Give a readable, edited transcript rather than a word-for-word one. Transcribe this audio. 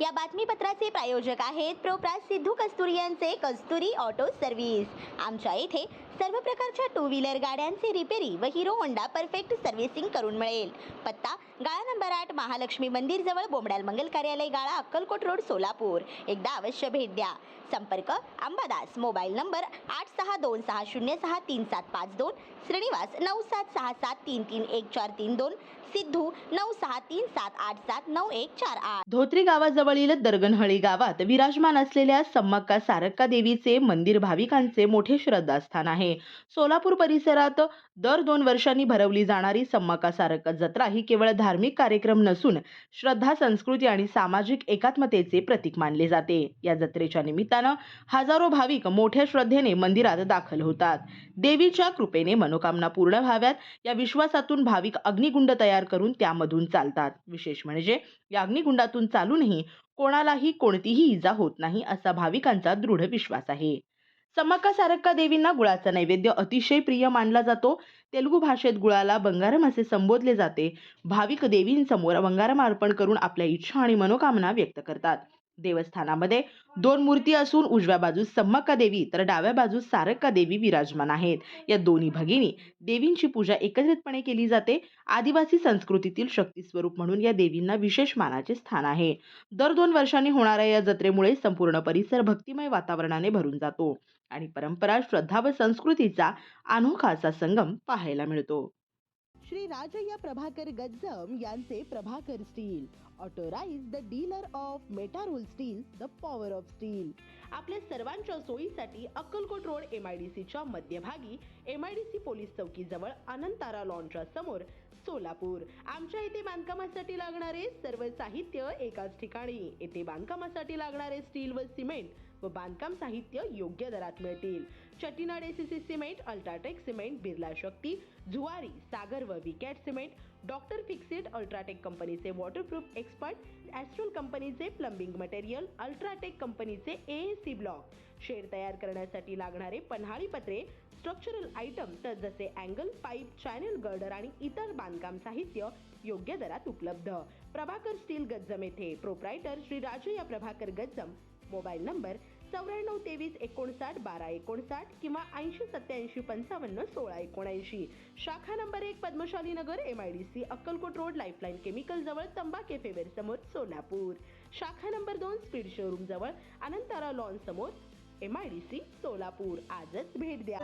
या बातमीपत्राचे प्रायोजक आहेत प्रोप्रास सिद्धू कस्तुरी यांचे कस्तुरी ऑटो सर्व्हिस। आमच्या येथे सर्व प्रकारच्या टू व्हीलर गाड्यांचे रिपेरी व हिरो होंडा परफेक्ट सर्व्हिसिंग करून मिळेल। पत्ता गाळा नंबर 8 महालक्ष्मी मंदिर जवळ बोमडाल मंगल कार्यालय गाळा अक्कलकोट रोड सोलापूर। एकदा अवश्य भेट द्या। संपर्क अंबादास, मोबाईल नंबर 8626063752, श्रीनिवास 9766733142, सिद्धू 9637879148। धोत्री गावाजवळील दरगणहळी गावात विराजमान असलेल्या सम्मक्का सारक्का देवीचे मंदिर भाविकांचे मोठे श्रद्धास्थान आहे। सोलापूर परिसरात दर 2 वर्षांनी भरवली जाणारी सम्मक्का सारक्का जत्रा ही केवळ धार्मिक कार्यक्रम नसून श्रद्धा, संस्कृती आणि सामाजिक एकात्मतेचे प्रतीक मानले जाते। या जत्रेच्या निमित्तानं हजारो भाविक मोठ्या श्रद्धेने मंदिरात दाखल होतात। देवीच्या कृपेने मनोकामना पूर्ण व्हाव्यात या विश्वासातून भाविक अग्निकुंड तयार करून त्यामधून चालतात। विशेष म्हणजे या अग्निकुंडातून चालूनही कोणालाही कोणतीही इजा होत नाही असा भाविकांचा दृढ विश्वास आहे। सम्मक्का सारक्का देवींना गुळाचा नैवेद्य अतिशय प्रिय मानला जातो। तेलुगू भाषेत गुळाला बंगारम असे संबोधले जाते। भाविक देवींसमोर बंगारम अर्पण करून आपल्या इच्छा आणि मनोकामना व्यक्त करतात। देवस्थानामध्ये 2 मूर्ती असून उजव्या बाजूस सम्मक्का देवी तर डाव्या बाजूस सारक्का देवी विराजमान आहेत। या दोन्ही भगिनी देवींची पूजा एकत्रितपणे केली जाते। आदिवासी संस्कृतीतील शक्ती स्वरूप म्हणून या देवींना विशेष मानाचे स्थान आहे। दर 2 वर्षांनी होणाऱ्या या जत्रेमुळे संपूर्ण परिसर भक्तिमय वातावरणाने भरून जातो आणि परंपरा, श्रद्धा व संस्कृतीचा अनोखा असा संगम पाहायला मिळतो। श्री राजय्या प्रभाकर गज्जम यांचे Prabhakar steel, authorise the dealer of Metarol steel, the power of steel. आपल्या सर्वांच्या सोयीसाठी अक्कलकोट रोड MIDCच्या मध्यभागी MIDC पोलीस चौकी जवळ अनंतारा लॉनच्या समोर सोलापूर। आमच्या इथे बांधकामासाठी लागणारे सर्व साहित्य एकाच ठिकाणी। येथे बांधकामासाठी लागणारे स्टील व सिमेंट व बांधकाम साहित्य योग्य दरात मिळतील। Chettinad ACC cement, UltraTech cement, Birla Shakti, Zuari, Sagar व Vicat cement, doctor Fixit, UltraTech कंपनीचे वॉटरप्रूफ एक्सपर्ट, ॲस्ट्रोल कंपनीचे प्लंबिंग मटेरियल, अल्ट्राटेक कंपनीचे AAC ब्लॉक, शेड तयार करण्यासाठी लागणारे पन्हाळी पत्रे, स्ट्रक्चरल आयटम तर जसे अँगल, पाईप, चॅनल गर्डर आणि इतर बांधकाम साहित्य योग्य दरात उपलब्ध। प्रभाकर स्टील गज्जम येथे proprietor Shri Rajayya Prabhakar Gajjam. Mobile number 9423591259 किंवा 8087551679। शाखा नंबर 1 पद्मशाली नगर MIDC Akkalkot road lifeline chemical जवळ तंबा कॅफे वेर समोर सोलापूर। शाखा नंबर 2 स्पीड शोरूम जवळ अनंतारा लॉन समोर MIDC सोलापूर। आजच भेट द्या।